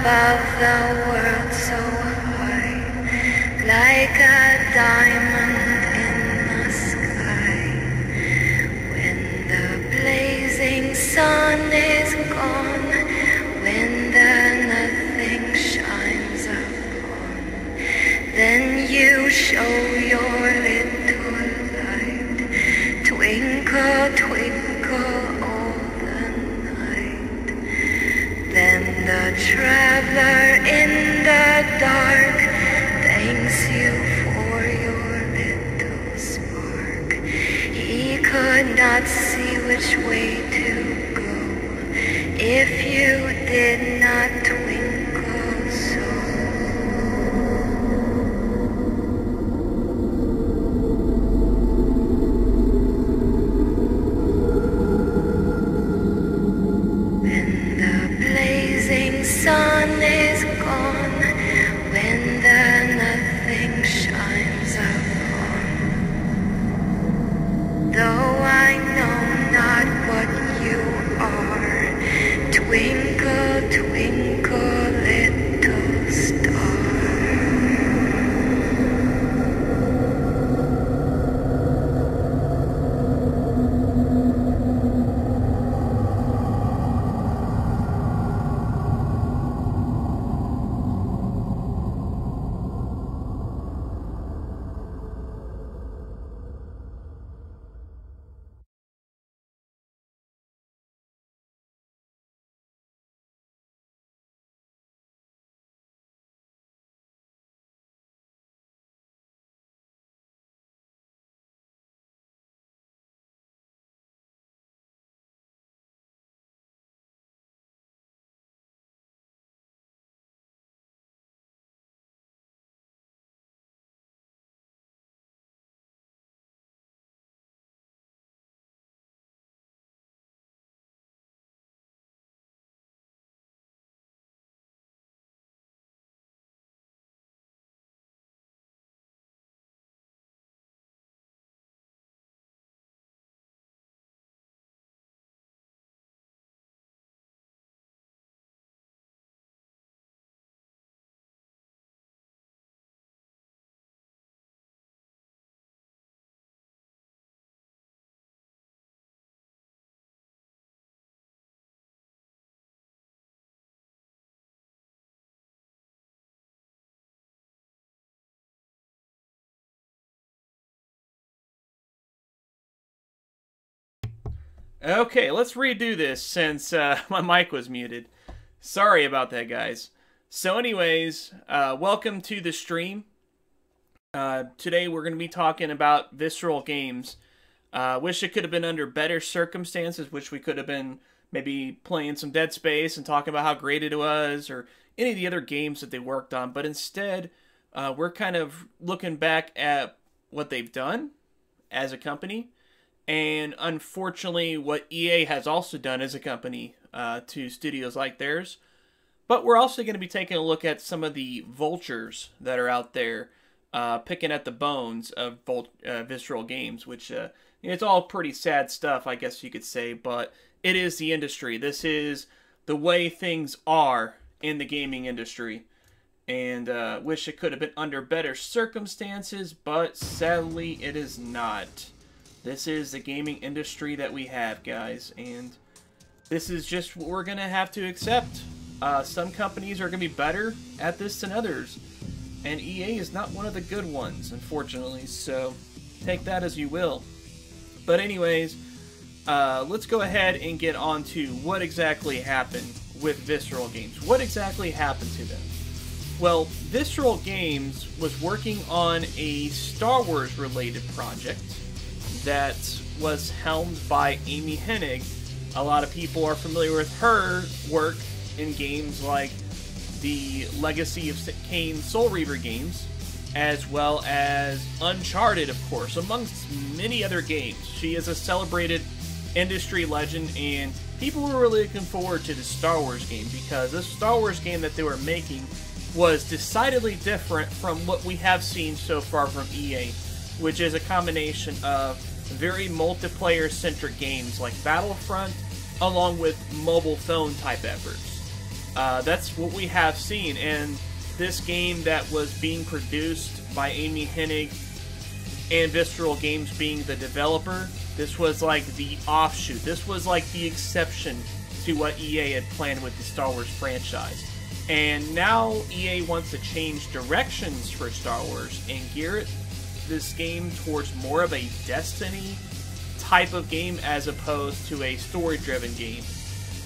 above the world so high, like a diamond in the sky. When the blazing sun is gone, when the nothing shines upon, then you show your little light. Twinkle, twinkle all the night. Then the traveler in the dark thanks you for your little spark. He could not see which way to go if you did not twinkle so. Sun is gone when the nothing shines upon. Though I know not what you are, twinkle, twinkle, little star. Okay, let's redo this since my mic was muted. Sorry about that, guys. So anyways, welcome to the stream. Today we're going to be talking about Visceral Games. Wish it could have been under better circumstances, wish we could have been maybe playing some Dead Space and talking about how great it was, or any of the other games that they worked on. But instead, we're kind of looking back at what they've done as a company, and unfortunately what EA has also done as a company to studios like theirs. But we're also going to be taking a look at some of the vultures that are out there picking at the bones of Visceral Games, which it's all pretty sad stuff, I guess you could say, but it is the industry. This is the way things are in the gaming industry. And wish it could have been under better circumstances, but sadly it is not. This is the gaming industry that we have, guys, and this is just what we're going to have to accept. Some companies are going to be better at this than others, and EA is not one of the good ones, unfortunately, so take that as you will. But anyways, let's go ahead and get on to what exactly happened with Visceral Games. What exactly happened to them? Well, Visceral Games was working on a Star Wars related project that was helmed by Amy Hennig. A lot of people are familiar with her work in games like the Legacy of Kain Soul Reaver games, as well as Uncharted, of course, amongst many other games. She is a celebrated industry legend, and people were really looking forward to the Star Wars game because this Star Wars game that they were making was decidedly different from what we have seen so far from EA, which is a combination of very multiplayer-centric games like Battlefront, along with mobile phone type efforts. That's what we have seen, and this game that was being produced by Amy Hennig and Visceral Games being the developer, this was like the offshoot. This was like the exception to what EA had planned with the Star Wars franchise. And now EA wants to change directions for Star Wars and gear this game towards more of a Destiny type of game as opposed to a story-driven game.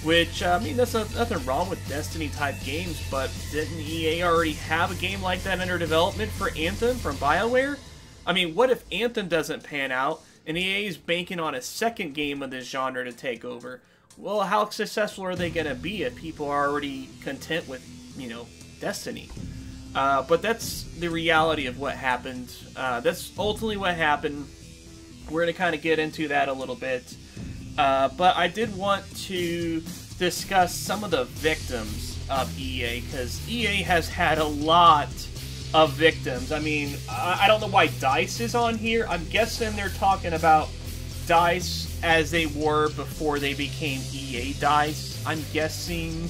Which, I mean, there's nothing wrong with Destiny-type games, but didn't EA already have a game like that under development for Anthem from BioWare? I mean, what if Anthem doesn't pan out, and EA is banking on a second game of this genre to take over? Well, how successful are they going to be if people are already content with, you know, Destiny? But that's the reality of what happened. That's ultimately what happened. We're going to kind of get into that a little bit. But I did want to discuss some of the victims of EA, because EA has had a lot of victims. I mean, I don't know why DICE is on here. I'm guessing they're talking about DICE as they were before they became EA DICE. I'm guessing.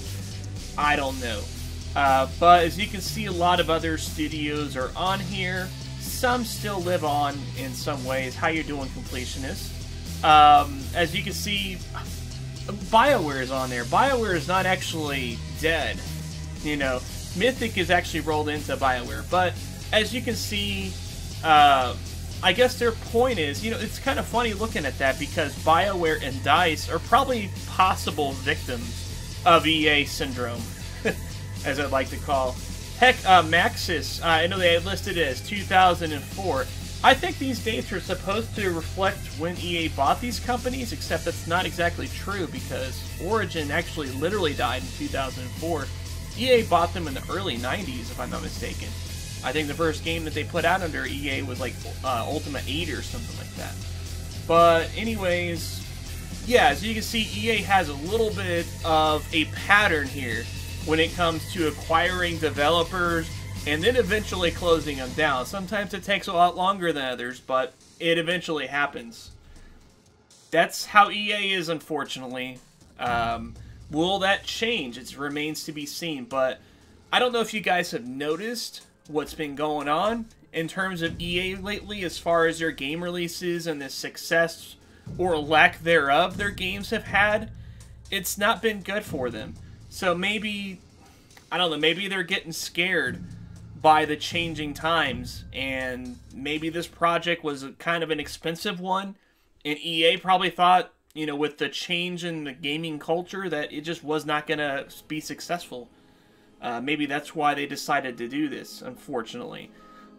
I don't know. But as you can see, a lot of other studios are on here. Some still live on in some ways. How you doing, completionist? As you can see, BioWare is on there. BioWare is not actually dead. You know, Mythic is actually rolled into BioWare. But as you can see, I guess their point is, you know, it's kind of funny looking at that because BioWare and DICE are probably possible victims of EA syndrome, as I'd like to call. Heck, Maxis, I know they had listed it as 2004. I think these dates are supposed to reflect when EA bought these companies, except that's not exactly true because Origin actually literally died in 2004. EA bought them in the early 90s, if I'm not mistaken. I think the first game that they put out under EA was like Ultima 8 or something like that. But anyways, yeah, as you can see, EA has a little bit of a pattern here when it comes to acquiring developers and then eventually closing them down. Sometimes it takes a lot longer than others, but it eventually happens. That's how EA is, unfortunately. Will that change? It remains to be seen, but I don't know if you guys have noticed what's been going on in terms of EA lately as far as their game releases and the success or lack thereof their games have had. It's not been good for them. So maybe, I don't know, maybe they're getting scared by the changing times, and maybe this project was kind of an expensive one, and EA probably thought, you know, with the change in the gaming culture that it just was not going to be successful. Maybe that's why they decided to do this, unfortunately.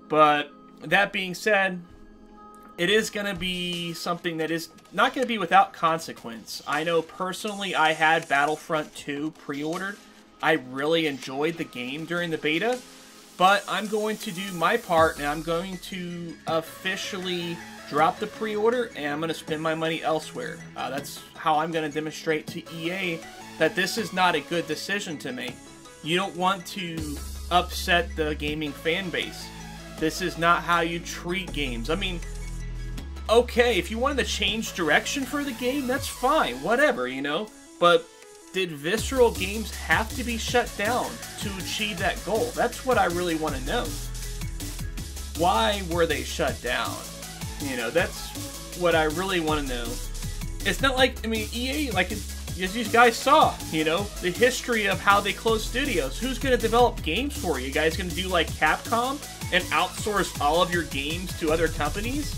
But that being said, it is going to be something that is not going to be without consequence. I know personally I had Battlefront 2 pre-ordered. I really enjoyed the game during the beta. But I'm going to do my part, and I'm going to officially drop the pre-order, and I'm going to spend my money elsewhere. That's how I'm going to demonstrate to EA that this is not a good decision to make. You don't want to upset the gaming fan base. This is not how you treat games. I mean, okay, if you wanted to change direction for the game, that's fine, whatever, you know? But did Visceral Games have to be shut down to achieve that goal? That's what I really want to know. Why were they shut down? You know, that's what I really want to know. It's not like, I mean, EA, like, as you guys saw, you know, the history of how they close studios. Who's going to develop games for you? You guys going to do like Capcom and outsource all of your games to other companies?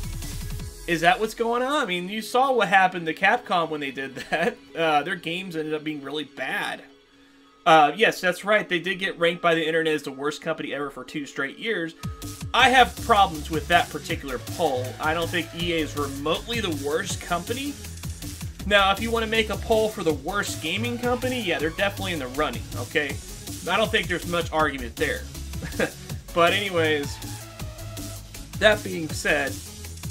Is that what's going on? I mean, you saw what happened to Capcom when they did that. Their games ended up being really bad. Yes, that's right. They did get ranked by the internet as the worst company ever for 2 straight years. I have problems with that particular poll. I don't think EA is remotely the worst company. Now, if you want to make a poll for the worst gaming company, yeah, they're definitely in the running, okay? I don't think there's much argument there. But anyways, that being said,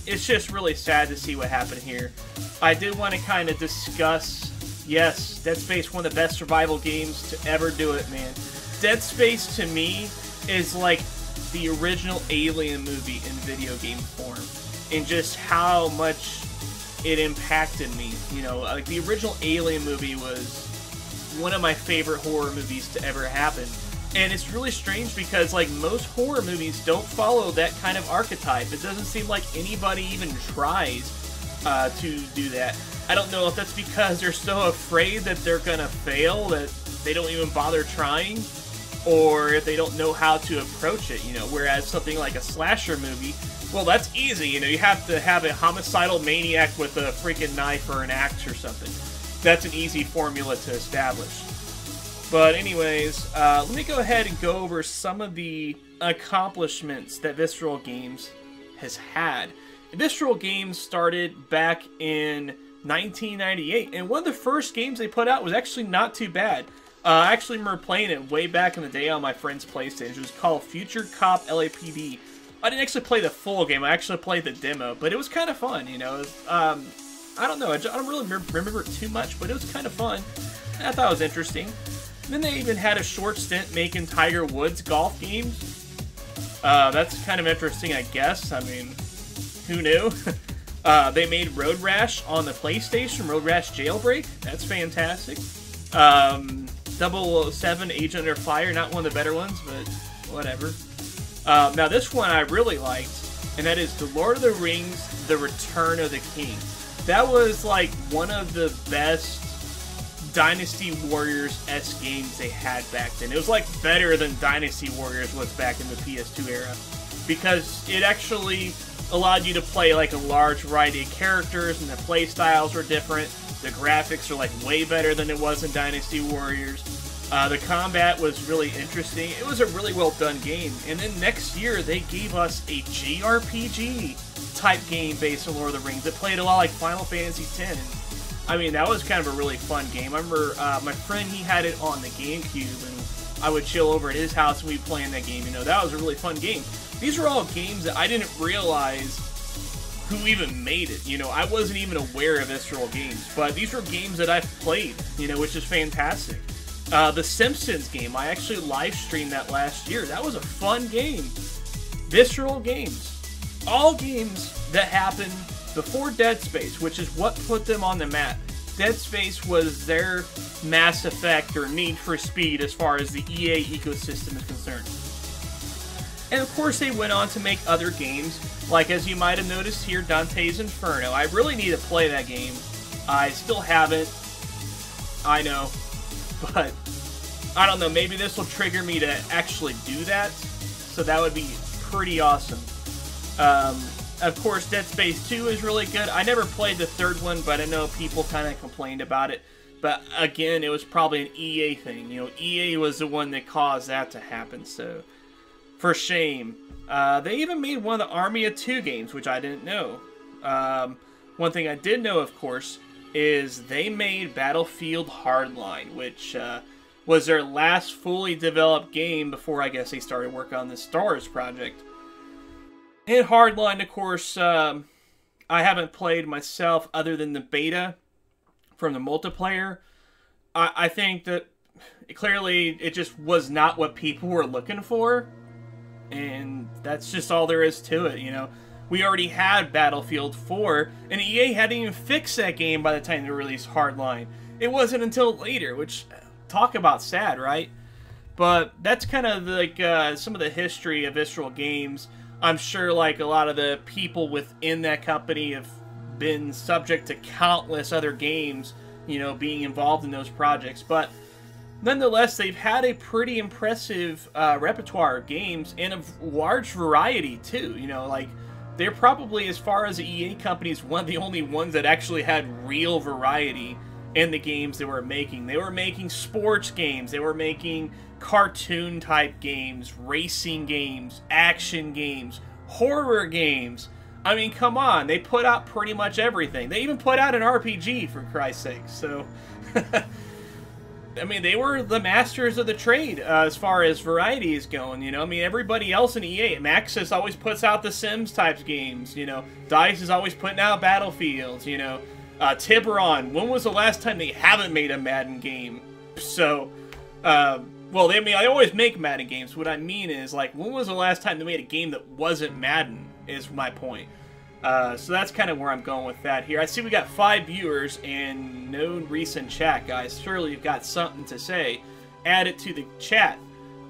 it's just really sad to see what happened here. I did want to kind of discuss, yes, Dead Space, one of the best survival games to ever do it, man. Dead Space, to me, is like the original Alien movie in video game form. And just how much it impacted me. You know, like the original Alien movie was one of my favorite horror movies to ever happen. And it's really strange because, like, most horror movies don't follow that kind of archetype. It doesn't seem like anybody even tries to do that. I don't know if that's because they're so afraid that they're gonna fail that they don't even bother trying, or if they don't know how to approach it, you know, whereas something like a slasher movie, well, that's easy, you know, you have to have a homicidal maniac with a freaking knife or an axe or something. That's an easy formula to establish. But anyways, let me go ahead and go over some of the accomplishments that Visceral Games has had. Visceral Games started back in 1998, and one of the first games they put out was actually not too bad. I actually remember playing it way back in the day on my friend's PlayStation. It was called Future Cop LAPD. I didn't actually play the full game, I actually played the demo, but it was kind of fun, you know. I don't know, I don't really remember it too much, but it was kind of fun. I thought it was interesting. And then they even had a short stint making Tiger Woods golf games. That's kind of interesting, I guess. I mean, who knew? They made Road Rash on the PlayStation, Road Rash Jailbreak. That's fantastic. 007 Agent Under Fire, not one of the better ones, but whatever. Now this one I really liked, and that is The Lord of the Rings, The Return of the King. That was like one of the best Dynasty Warriors-esque games they had back then. It was like better than Dynasty Warriors was back in the PS2 era, because it actually allowed you to play like a large variety of characters, and the play styles were different. The graphics are like way better than it was in Dynasty Warriors. The combat was really interesting. It was a really well done game. And then next year they gave us a JRPG type game based on Lord of the Rings that played a lot like Final Fantasy X. I mean, that was kind of a really fun game. I remember my friend, he had it on the GameCube, and I would chill over at his house and we'd play in that game. You know, that was a really fun game. These are all games that I didn't realize who even made it. You know, I wasn't even aware of Visceral Games, but these were games that I've played, you know, which is fantastic. The Simpsons game, I actually live streamed that last year. That was a fun game. Visceral Games. All games that happened before Dead Space, which is what put them on the map. Dead Space was their Mass Effect or Need for Speed as far as the EA ecosystem is concerned. And of course they went on to make other games, like as you might have noticed here, Dante's Inferno. I really need to play that game. I still haven't. I know. But I don't know, maybe this will trigger me to actually do that. So that would be pretty awesome. Of course, Dead Space 2 is really good. I never played the third one, but I know people kind of complained about it. But again, it was probably an EA thing. You know, EA was the one that caused that to happen, so for shame. They even made one of the Army of Two games, which I didn't know. One thing I did know, of course, is they made Battlefield Hardline, which was their last fully developed game before I guess they started working on the Star Wars project. And Hardline, of course, I haven't played myself other than the beta from the multiplayer. I think that clearly it just was not what people were looking for. And that's just all there is to it, you know. We already had Battlefield 4, and EA hadn't even fixed that game by the time they released Hardline. It wasn't until later, which, talk about sad, right? But that's kind of like some of the history of Visceral Games. I'm sure like a lot of the people within that company have been subject to countless other games, you know, being involved in those projects. But nonetheless, they've had a pretty impressive repertoire of games and a large variety too. You know, like they're probably, as far as the EA companies, one of the only ones that actually had real variety in the games they were making. They were making sports games, they were making cartoon type games, racing games, action games, horror games. I mean, come on, they put out pretty much everything. They even put out an RPG, for Christ's sake. So I mean, they were the masters of the trade as far as variety is going, you know. I mean, everybody else in EA, Maxis always puts out the Sims types games, you know. DICE is always putting out Battlefields, you know. Tiburon, when was the last time they haven't made a Madden game? So, well, I mean, I always make Madden games. What I mean is, like, when was the last time they made a game that wasn't Madden, is my point. So that's kind of where I'm going with that here. I see we got 5 viewers and no recent chat, guys. Surely you've got something to say. Add it to the chat.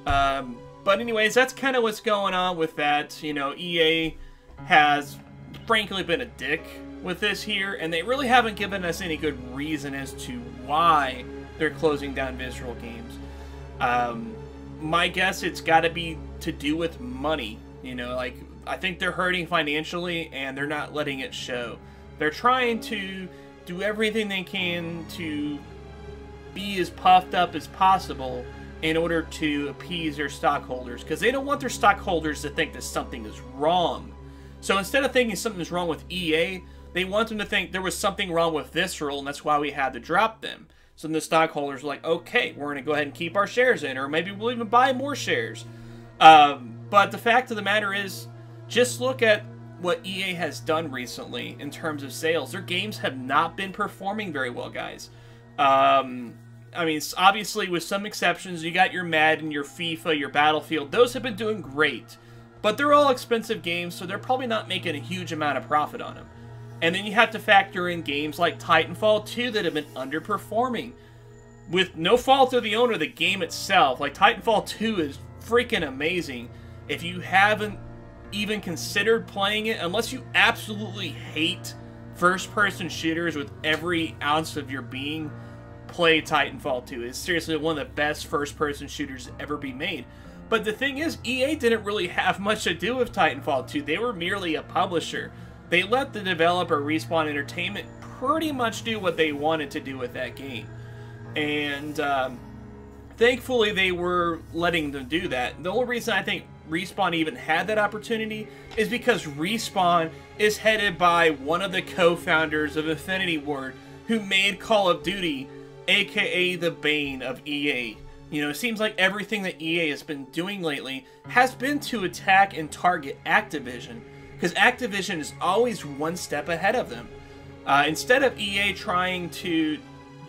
But anyways, that's kind of what's going on with that. You know, EA has frankly been a dick with this here, and they really haven't given us any good reason as to why they're closing down Visceral Games. My guess, it's got to be to do with money. You know, like, I think they're hurting financially, and they're not letting it show. They're trying to do everything they can to be as puffed up as possible in order to appease their stockholders, because they don't want their stockholders to think that something is wrong. So instead of thinking something's wrong with EA, they want them to think there was something wrong with Visceral, and that's why we had to drop them. So then the stockholders are like, okay, we're going to go ahead and keep our shares in, or maybe we'll even buy more shares. But the fact of the matter is, just look at what EA has done recently in terms of sales. Their games have not been performing very well, guys. I mean, obviously, with some exceptions, you got your Madden, your FIFA, your Battlefield. Those have been doing great. But they're all expensive games, so they're probably not making a huge amount of profit on them. And then you have to factor in games like Titanfall 2 that have been underperforming. With no fault of the owner of the game itself. Like, Titanfall 2 is freaking amazing. If you haven't even considered playing it, unless you absolutely hate first-person shooters with every ounce of your being, play Titanfall 2. It's seriously one of the best first-person shooters to ever be made. But the thing is, EA didn't really have much to do with Titanfall 2. They were merely a publisher. They let the developer, Respawn Entertainment, pretty much do what they wanted to do with that game. And thankfully, they were letting them do that. The only reason I think Respawn even had that opportunity is because Respawn is headed by one of the co-founders of Infinity Ward, who made Call of Duty, aka the bane of EA. You know, it seems like everything that EA has been doing lately has been to attack and target Activision, because Activision is always one step ahead of them. Instead of EA trying to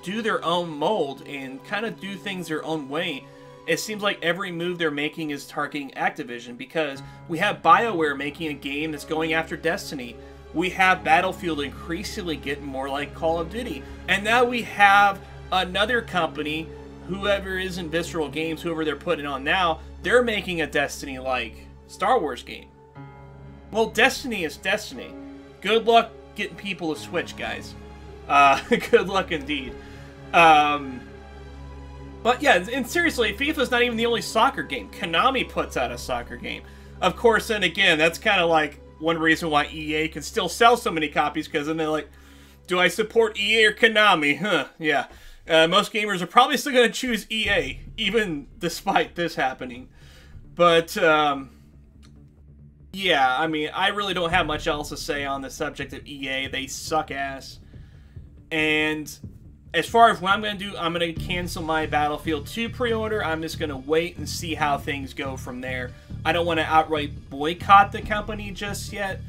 do their own mold and kind of do things their own way, it seems like every move they're making is targeting Activision, because we have BioWare making a game that's going after Destiny. We have Battlefield increasingly getting more like Call of Duty. And now we have another company, whoever is in Visceral Games, whoever they're putting on now, they're making a Destiny-like Star Wars game. Well, Destiny is Destiny. Good luck getting people to switch, guys. Good luck indeed. But yeah, and seriously, FIFA's not even the only soccer game. Konami puts out a soccer game. Of course, then again, that's kind of like one reason why EA can still sell so many copies, because then they're like, do I support EA or Konami? Huh, yeah. Most gamers are probably still going to choose EA, even despite this happening. But, yeah, I mean, I really don't have much else to say on the subject of EA. They suck ass. And as far as what I'm going to do, I'm going to cancel my Battlefield 2 pre-order. I'm just going to wait and see how things go from there. I don't want to outright boycott the company just yet,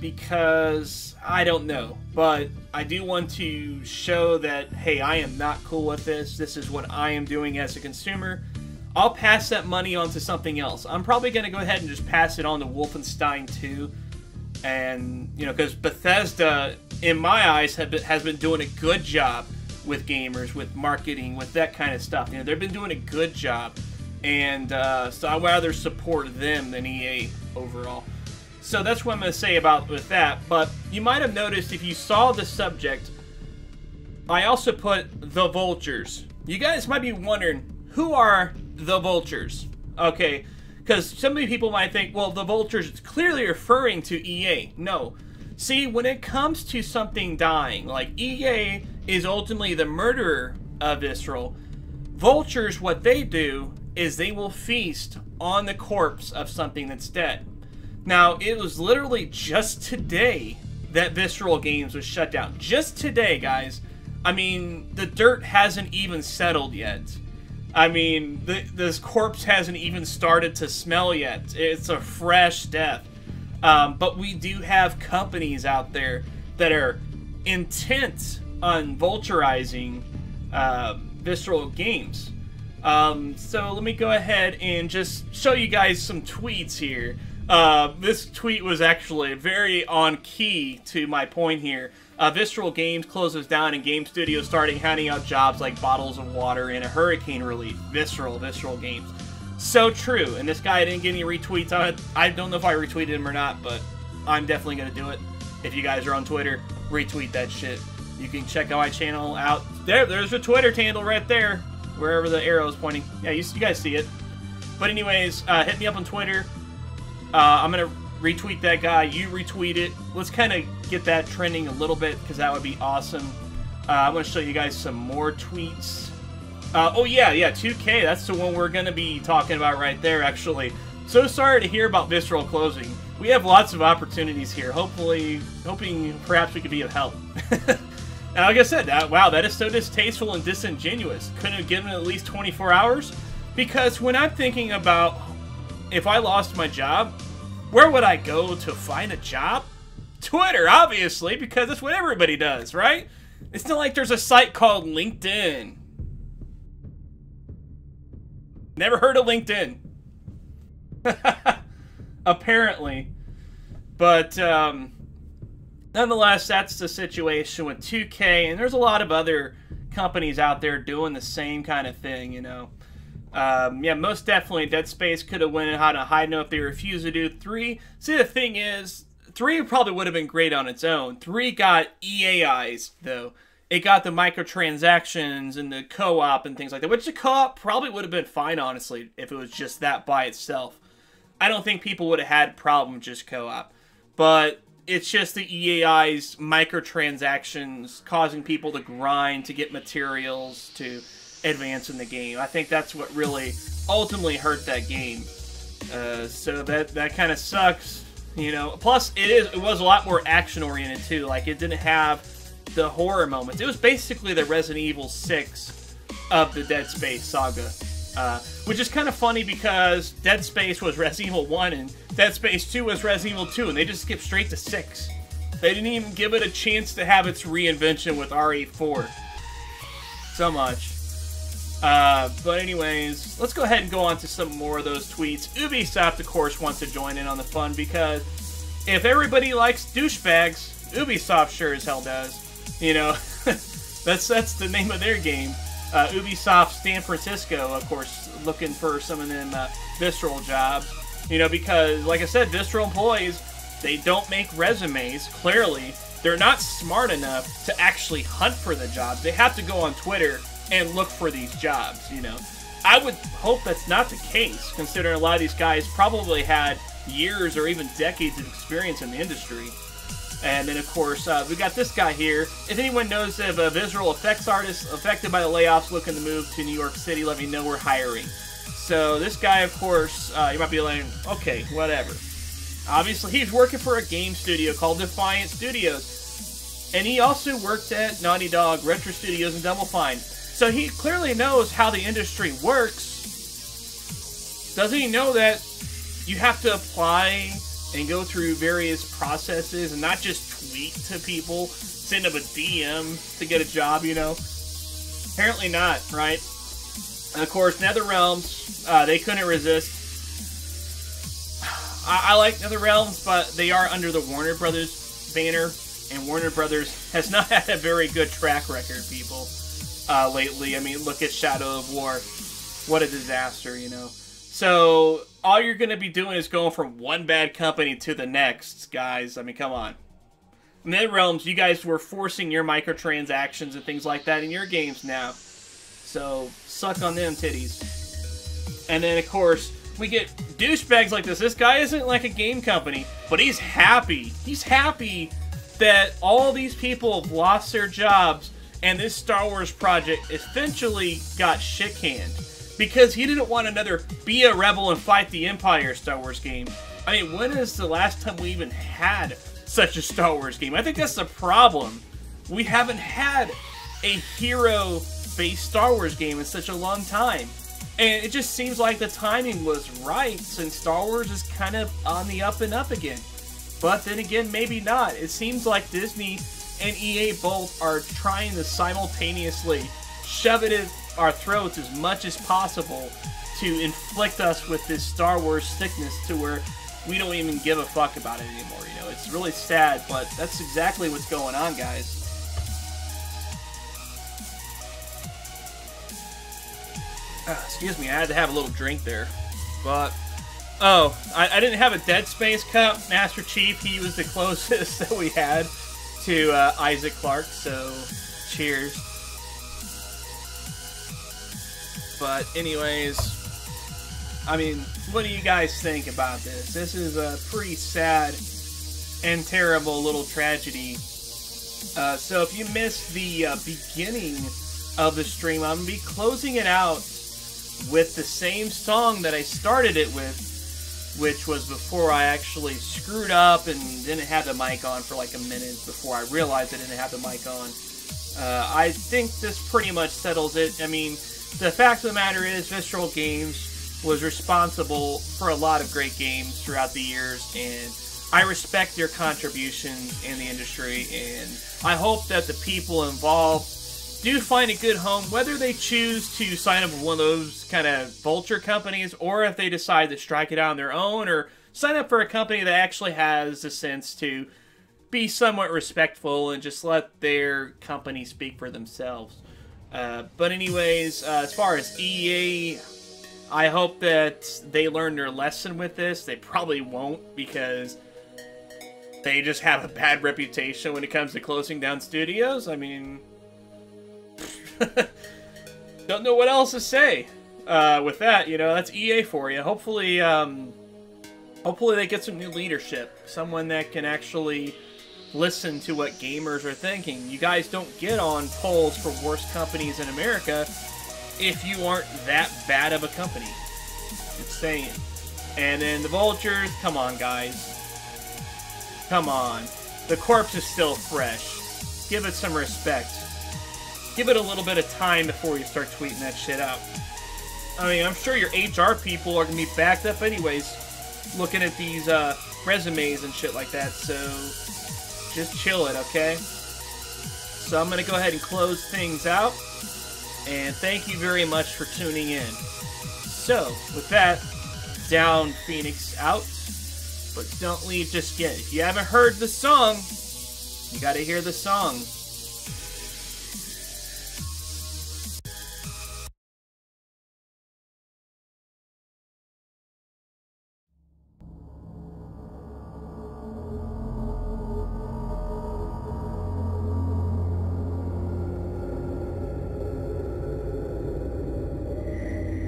because I don't know. But I do want to show that, hey, I am not cool with this. This is what I am doing as a consumer. I'll pass that money on to something else. I'm probably going to go ahead and just pass it on to Wolfenstein 2. And, you know, because Bethesda, in my eyes, has been doing a good job with gamers, with marketing, with that kind of stuff. You know, they've been doing a good job. And so I'd rather support them than EA overall. So that's what I'm going to say about with that. But you might have noticed, if you saw the subject, I also put the Vultures. You guys might be wondering, who are the Vultures? Okay, because some people might think, well, the Vultures is clearly referring to EA. No. See, when it comes to something dying, like EA is ultimately the murderer of Visceral, Vultures, what they do is they will feast on the corpse of something that's dead. Now, it was literally just today that Visceral Games was shut down. Just today, guys. I mean, the dirt hasn't even settled yet. I mean, this corpse hasn't even started to smell yet. It's a fresh death. But we do have companies out there that are intent on vulturizing Visceral Games. So let me go ahead and just show you guys some tweets here. This tweet was actually very on key to my point here. Visceral Games closes down and game studios starting handing out jobs like bottles of water and a hurricane relief. Visceral Games. So true. And this guy didn't get any retweets on it. I don't know if I retweeted him or not, but I'm definitely going to do it. If you guys are on Twitter, retweet that shit. You can check out my channel out. There's a Twitter handle right there, wherever the arrow is pointing. Yeah, you guys see it. But anyways, hit me up on Twitter. I'm going to retweet that guy. You retweet it. Let's kind of get that trending a little bit, because that would be awesome. I'm going to show you guys some more tweets. Oh, yeah, 2K. That's the one we're going to be talking about right there, actually. So sorry to hear about Visceral closing. We have lots of opportunities here. Hoping perhaps we could be of help. And like I said, wow, that is so distasteful and disingenuous. Couldn't have given it at least 24 hours? Because when I'm thinking about if I lost my job, where would I go to find a job? Twitter, obviously, because that's what everybody does, right? It's not like there's a site called LinkedIn. Never heard of LinkedIn. Apparently. But, nonetheless, that's the situation with 2K, and there's a lot of other companies out there doing the same kind of thing, you know. Yeah, most definitely Dead Space could have went on a high note if they refused to do 3. See, the thing is, 3 probably would have been great on its own. 3 got EA eyes, though. It got the microtransactions and the co-op and things like that, which the co-op probably would have been fine, honestly, if it was just that by itself. I don't think people would have had a problem with just co-op. But it's just the EAI's microtransactions causing people to grind to get materials to advance in the game. I think that's what really ultimately hurt that game. So that kind of sucks, you know. Plus, it was a lot more action-oriented, too. Like, it didn't have the horror moments. It was basically the Resident Evil 6 of the Dead Space saga. Which is kind of funny because Dead Space was Resident Evil 1 and Dead Space 2 was Resident Evil 2, and they just skipped straight to 6. They didn't even give it a chance to have its reinvention with RE4. So much. But anyways, let's go ahead and go on to some more of those tweets. Ubisoft, of course, wants to join in on the fun because if everybody likes douchebags, Ubisoft sure as hell does. You know, that's the name of their game. Ubisoft San Francisco, of course, looking for some of them Visceral jobs. You know, because, like I said, Visceral employees, they don't make resumes, clearly. They're not smart enough to actually hunt for the jobs. They have to go on Twitter and look for these jobs, you know. I would hope that's not the case, considering a lot of these guys probably had years or even decades of experience in the industry. And then, of course, we got this guy here. If anyone knows of a visual effects artist affected by the layoffs looking to move to New York City, let me know, we're hiring. So this guy, of course, you might be like, okay, whatever. Obviously, he's working for a game studio called Defiant Studios. And he also worked at Naughty Dog, Retro Studios, and Double Fine. So he clearly knows how the industry works. Doesn't he know that you have to apply and go through various processes and not just tweet to people, send them a DM to get a job, you know? Apparently not, right? And of course, NetherRealms, they couldn't resist. I like NetherRealms, but they are under the Warner Brothers banner, and Warner Brothers has not had a very good track record, people, lately. I mean, look at Shadow of War. What a disaster, you know? So, all you're going to be doing is going from one bad company to the next, guys. I mean, come on. NetherRealms, you guys were forcing your microtransactions and things like that in your games now. So, suck on them titties. And then, of course, we get douchebags like this. This guy isn't like a game company, but he's happy. He's happy that all these people have lost their jobs and this Star Wars project essentially got shit-canned. Because he didn't want another be a rebel and fight the Empire Star Wars game. I mean, when is the last time we even had such a Star Wars game? I think that's the problem. We haven't had a hero-based Star Wars game in such a long time. And it just seems like the timing was right, since Star Wars is kind of on the up and up again. But then again, maybe not. It seems like Disney and EA both are trying to simultaneously shove it in our throats as much as possible to inflict us with this Star Wars sickness, to where we don't even give a fuck about it anymore, you know? It's really sad, but that's exactly what's going on, guys. Excuse me, I had to have a little drink there. But, oh, I didn't have a Dead Space cup. Master Chief, he was the closest that we had to Isaac Clarke, so cheers. But anyways, I mean, what do you guys think about this? This is a pretty sad and terrible little tragedy. So if you missed the beginning of the stream, I'm going to be closing it out with the same song that I started it with, which was before I actually screwed up and didn't have the mic on for like a minute before I realized I didn't have the mic on. I think this pretty much settles it. I mean, the fact of the matter is, Visceral Games was responsible for a lot of great games throughout the years, and I respect their contributions in the industry, and I hope that the people involved do find a good home, whether they choose to sign up with one of those kind of vulture companies, or if they decide to strike it out on their own, or sign up for a company that actually has the sense to be somewhat respectful and just let their company speak for themselves. But anyways, as far as EA, I hope that they learn their lesson with this. They probably won't, because they just have a bad reputation when it comes to closing down studios. I mean, don't know what else to say with that. You know, that's EA for you. Hopefully, hopefully they get some new leadership, someone that can actually listen to what gamers are thinking. You guys don't get on polls for worst companies in America if you aren't that bad of a company. Just saying. And then the Vultures, come on, guys. Come on. The corpse is still fresh. Give it some respect. Give it a little bit of time before you start tweeting that shit out. I mean, I'm sure your HR people are going to be backed up anyways, looking at these resumes and shit like that, so just chill it, okay? So I'm going to go ahead and close things out, and thank you very much for tuning in. So, with that, down, Phoenix, out, but don't leave just yet. If you haven't heard the song, you got to hear the song.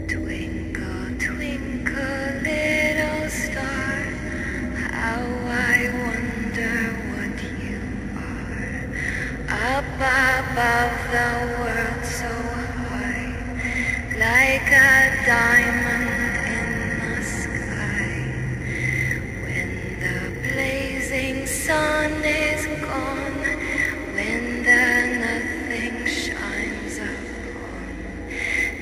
Twinkle, twinkle, little star, how I wonder what you are. Up above the world so high, like a diamond in the sky. When the blazing sun is gone, when the nothing shines upon,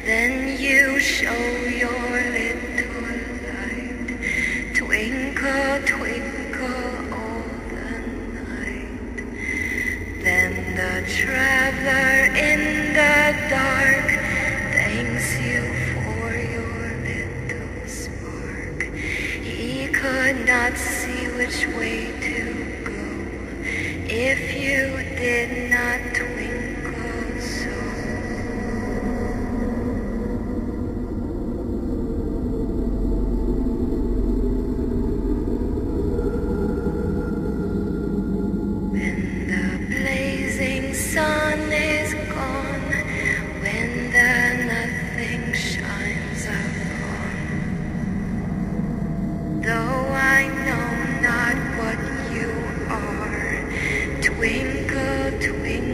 then you show your little light. Twinkle, twinkle all the night. Then the traveler in the dark thanks you for your little spark. He could not see which way to go if you did not twinkle so. Sun is gone when the nothing shines upon. Though I know not what you are, twinkle, twinkle.